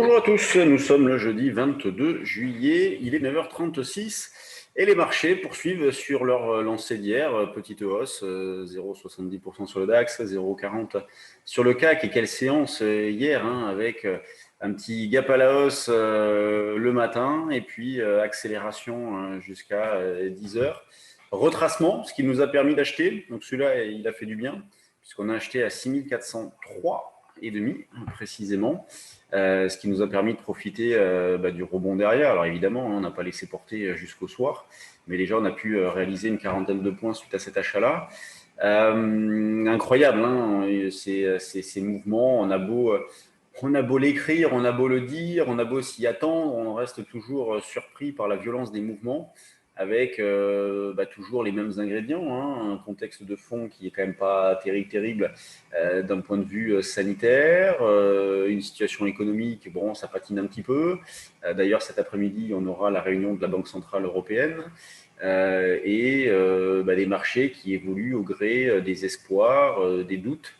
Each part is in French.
Bonjour à tous, nous sommes le jeudi 22 juillet, il est 9h36 et les marchés poursuivent sur leur lancée d'hier, petite hausse, 0,70% sur le DAX, 0,40 sur le CAC. Et quelle séance hier, avec un petit gap à la hausse le matin et puis accélération jusqu'à 10h. Retracement, ce qui nous a permis d'acheter, donc celui-là il a fait du bien puisqu'on a acheté à 6403,5 précisément. Ce qui nous a permis de profiter du rebond derrière. Alors évidemment, on n'a pas laissé porter jusqu'au soir, mais déjà on a pu réaliser une quarantaine de points suite à cet achat-là. Incroyable, ces mouvements. On a beau l'écrire, on a beau le dire, on a beau s'y attendre, on reste toujours surpris par la violence des mouvements, avec toujours les mêmes ingrédients, un contexte de fond qui est quand même pas terrible d'un point de vue sanitaire, une situation économique, bon, ça patine un petit peu. D'ailleurs, cet après-midi, on aura la réunion de la Banque Centrale Européenne et des marchés qui évoluent au gré des espoirs, des doutes.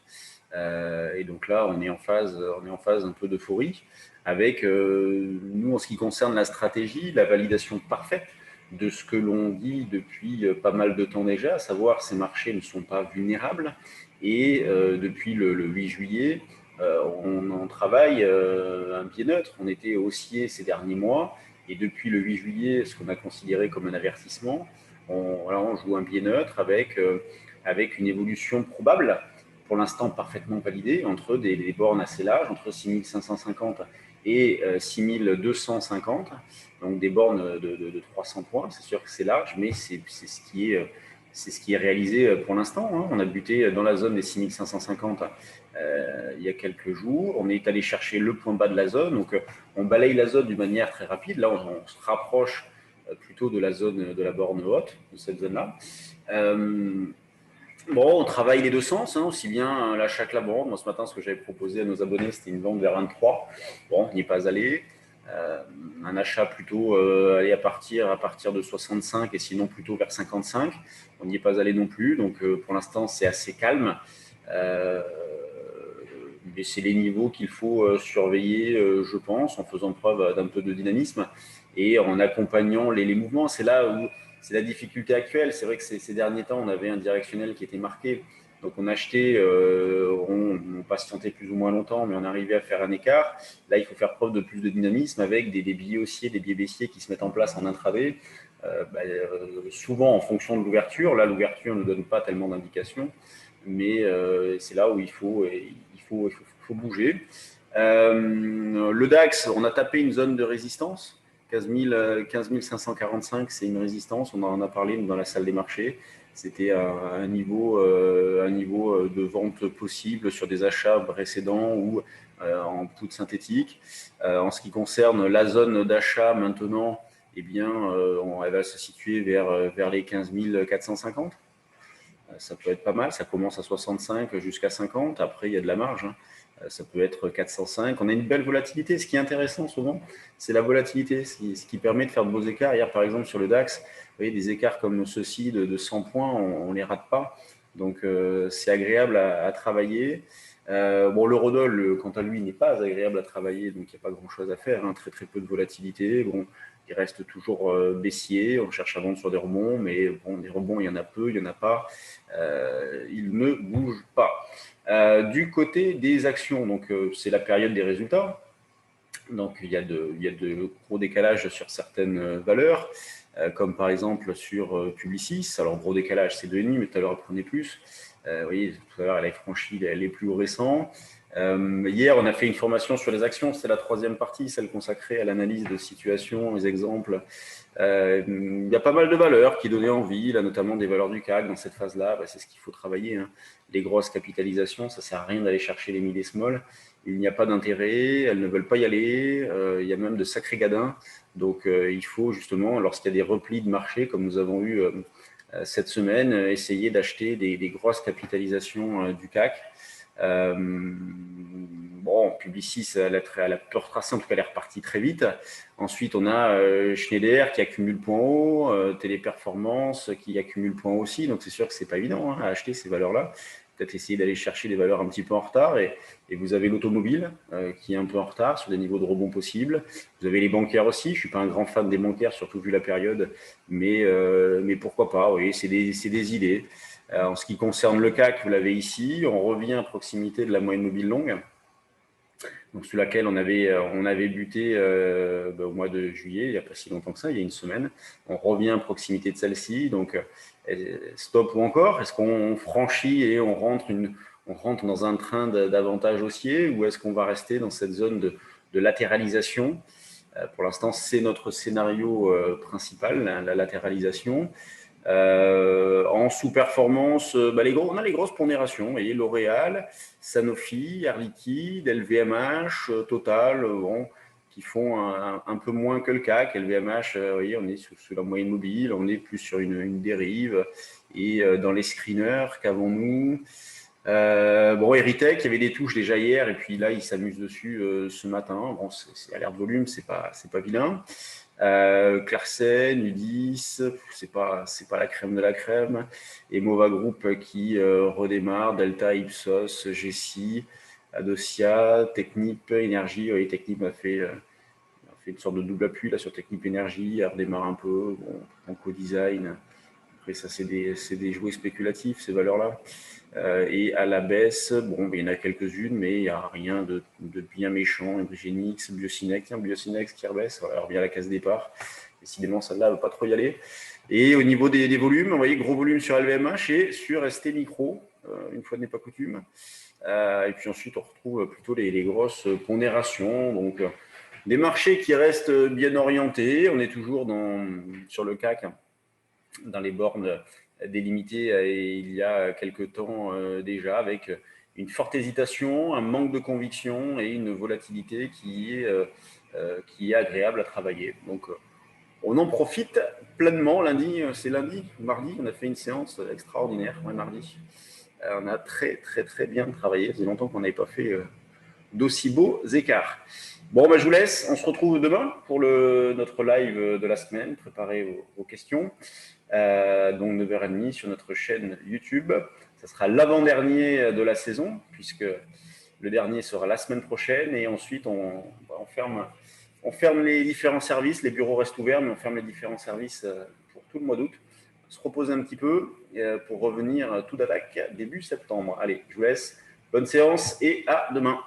Et donc là, on est en phase un peu d'euphorie avec, nous, en ce qui concerne la stratégie, la validation parfaite de ce que l'on dit depuis pas mal de temps déjà, à savoir ces marchés ne sont pas vulnérables. Et depuis le 8 juillet, on en travaille un pied neutre. On était haussier ces derniers mois. Et depuis le 8 juillet, ce qu'on a considéré comme un avertissement, on joue un pied neutre avec une évolution probable, pour l'instant parfaitement validée, entre des bornes assez larges, entre 6550 et 6250. Donc des bornes de 300 points. C'est sûr que c'est large, mais c'est ce qui est réalisé pour l'instant. On a buté dans la zone des 6550 il y a quelques jours. On est allé chercher le point bas de la zone. Donc, on balaye la zone d'une manière très rapide. Là, on se rapproche plutôt de la zone de la borne haute, de cette zone-là. On travaille les deux sens, aussi bien l'achat que la vente. Moi, ce matin, ce que j'avais proposé à nos abonnés, c'était une vente vers 23. Bon, on n'y est pas allé. Un achat plutôt aller à partir de 65 et sinon plutôt vers 55. On n'y est pas allé non plus. Donc, pour l'instant, c'est assez calme. Mais c'est les niveaux qu'il faut surveiller, je pense, en faisant preuve d'un peu de dynamisme et en accompagnant les mouvements. C'est là où c'est la difficulté actuelle. C'est vrai que ces derniers temps, on avait un directionnel qui était marqué. Donc, on achetait, on patientait plus ou moins longtemps, mais on arrivait à faire un écart. Là, il faut faire preuve de plus de dynamisme avec des biais haussiers, des biais baissiers qui se mettent en place en intraday, souvent en fonction de l'ouverture. Là, l'ouverture ne donne pas tellement d'indications, mais c'est là où il faut bouger. Le DAX, on a tapé une zone de résistance. 15 545, c'est une résistance. On en a parlé dans la salle des marchés. C'était un niveau de vente possible sur des achats précédents ou en toute synthétique. En ce qui concerne la zone d'achat maintenant, eh bien, elle va se situer vers les 15 450. Ça peut être pas mal. Ça commence à 65 jusqu'à 50. Après, il y a de la marge. Ça peut être 405. On a une belle volatilité. Ce qui est intéressant souvent, c'est la volatilité, ce qui permet de faire de beaux écarts. Hier, par exemple, sur le DAX, vous voyez, des écarts comme ceux-ci de 100 points, on ne les rate pas. Donc, c'est agréable à travailler. L'eurodoll, quant à lui, n'est pas agréable à travailler, donc il n'y a pas grand-chose à faire. Très, très peu de volatilité. Bon, il reste toujours baissier. On cherche à vendre sur des rebonds, mais bon, des rebonds, il y en a peu, il n'y en a pas. Il ne bouge pas. Du côté des actions, donc c'est la période des résultats. Donc il y a de gros décalages sur certaines valeurs, comme par exemple sur Publicis. Alors gros décalage, c'est 2,5, mais tout à l'heure elle prenait plus. Vous voyez, tout à l'heure elle a franchi les plus hauts récents. Hier, on a fait une formation sur les actions. C'est la troisième partie, celle consacrée à l'analyse de situation, les exemples. Il y a pas mal de valeurs qui donnaient envie, là, notamment des valeurs du CAC dans cette phase-là. C'est ce qu'il faut travailler. Les grosses capitalisations, ça ne sert à rien d'aller chercher les mid et small. Il n'y a pas d'intérêt, elles ne veulent pas y aller. Il y a même de sacrés gadins. Donc, il faut justement, lorsqu'il y a des replis de marché, comme nous avons eu cette semaine, essayer d'acheter des grosses capitalisations du CAC. Publicis, elle a pu retracer, en tout cas, elle est repartie très vite. Ensuite, on a Schneider qui accumule point haut, Téléperformance qui accumule point haut aussi. Donc, c'est sûr que c'est pas évident à acheter ces valeurs-là. peut-être essayer d'aller chercher des valeurs un petit peu en retard. Et vous avez l'automobile qui est un peu en retard sur des niveaux de rebond possibles. Vous avez les bancaires aussi. Je ne suis pas un grand fan des bancaires, surtout vu la période. Mais pourquoi pas, oui, c'est des idées. En ce qui concerne le CAC, vous l'avez ici. On revient à proximité de la moyenne mobile longue, donc sous laquelle on avait buté au mois de juillet, il n'y a pas si longtemps que ça, il y a une semaine. On revient à proximité de celle-ci, donc stop ou encore? Est-ce qu'on franchit et on rentre dans un train d'avantage haussier, ou est-ce qu'on va rester dans cette zone de latéralisation? Pour l'instant, c'est notre scénario principal, la latéralisation. En sous-performance, on a les grosses pondérations. Vous voyez, L'Oréal, Sanofi, Air Liquide, LVMH, Total, qui font un peu moins que le CAC. LVMH, vous voyez, on est sous la moyenne mobile, on est plus sur une dérive. Et dans les screeners, qu'avons-nous? Eritech, il y avait des touches déjà hier, et puis là, ils s'amusent dessus ce matin. Bon, c'est à l'air de volume, c'est pas vilain. Clarsen, Udis, c'est pas la crème de la crème. Et Mova Group qui redémarre, Delta, Ipsos, Gessi, Adosia, Technip, Énergie. Oui, Technip a fait une sorte de double appui là sur Technip Énergie, elle redémarre un peu. Bon, en co-design. Après, ça, c'est des jouets spéculatifs, ces valeurs-là. Et à la baisse, il y en a quelques-unes, mais il n'y a rien de bien méchant. Ebrigénix, Biocinex, Biocinex qui rebaisse, voilà, revient à la case départ. Décidément, celle-là ne veut pas trop y aller. Et au niveau des volumes, vous voyez, gros volume sur LVMH et sur ST Micro, une fois n'est pas coutume. Et puis ensuite, on retrouve plutôt les grosses pondérations. Donc, des marchés qui restent bien orientés. On est toujours sur le CAC, dans les bornes délimitées il y a quelques temps déjà, avec une forte hésitation, un manque de conviction et une volatilité qui est agréable à travailler. Donc, on en profite pleinement. Lundi, c'est lundi, mardi, on a fait une séance extraordinaire, mardi. On a très, très, très bien travaillé. Ça faisait longtemps qu'on n'avait pas fait d'aussi beaux écarts. Bon, je vous laisse. On se retrouve demain pour notre live de la semaine. Préparez vos questions. Donc 9h30 sur notre chaîne YouTube. Ça sera l'avant-dernier de la saison, puisque le dernier sera la semaine prochaine. Et ensuite, on ferme les différents services. Les bureaux restent ouverts, mais on ferme les différents services pour tout le mois d'août. On se repose un petit peu pour revenir tout d'attaque début septembre. Allez, je vous laisse. Bonne séance et à demain.